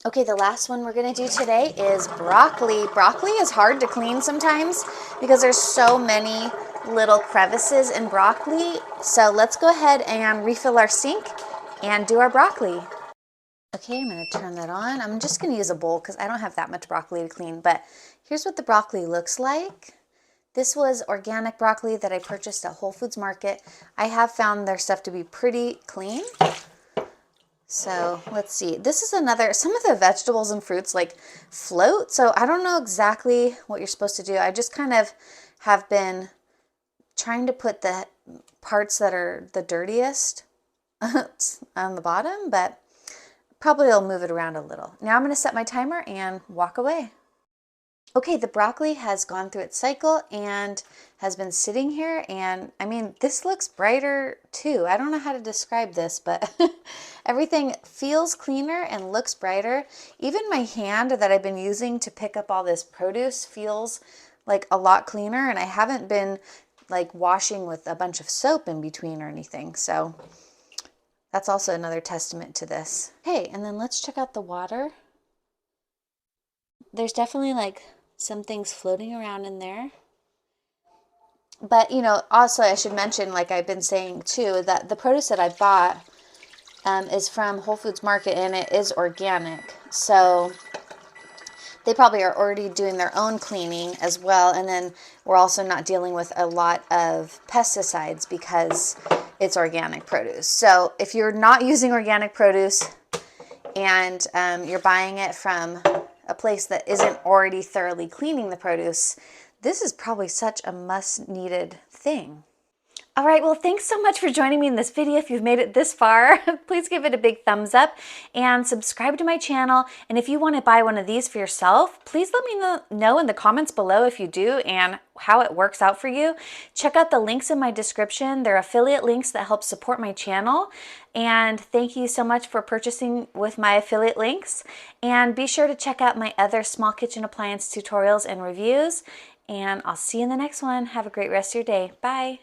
Okay, the last one we're gonna do today is broccoli. Broccoli is hard to clean sometimes because there's so many little crevices in broccoli. So let's go ahead and refill our sink and do our broccoli. Okay, I'm gonna turn that on. I'm just gonna use a bowl because I don't have that much broccoli to clean, but here's what the broccoli looks like. This was organic broccoli that I purchased at Whole Foods Market. I have found their stuff to be pretty clean. So let's see, this is another, some of the vegetables and fruits like float. So I don't know exactly what you're supposed to do. I just kind of have been trying to put the parts that are the dirtiest on the bottom, but probably I'll move it around a little. Now I'm going to set my timer and walk away. Okay, the broccoli has gone through its cycle and has been sitting here, and I mean, this looks brighter too. I don't know how to describe this, but everything feels cleaner and looks brighter. Even my hand that I've been using to pick up all this produce feels like a lot cleaner, and I haven't been like washing with a bunch of soap in between or anything. So that's also another testament to this. Okay, and then let's check out the water. There's definitely like some things floating around in there. But, you know, also I should mention, like I've been saying too, that the produce that I bought is from Whole Foods Market and it is organic. So they probably are already doing their own cleaning as well. And then we're also not dealing with a lot of pesticides because it's organic produce. So if you're not using organic produce and you're buying it from a place that isn't already thoroughly cleaning the produce, this is probably such a must-needed thing. All right, well, thanks so much for joining me in this video. If you've made it this far, please give it a big thumbs up and subscribe to my channel. And if you want to buy one of these for yourself, please let me know in the comments below if you do and how it works out for you. Check out the links in my description. They're affiliate links that help support my channel. And thank you so much for purchasing with my affiliate links. And be sure to check out my other small kitchen appliance tutorials and reviews. And I'll see you in the next one. Have a great rest of your day. Bye.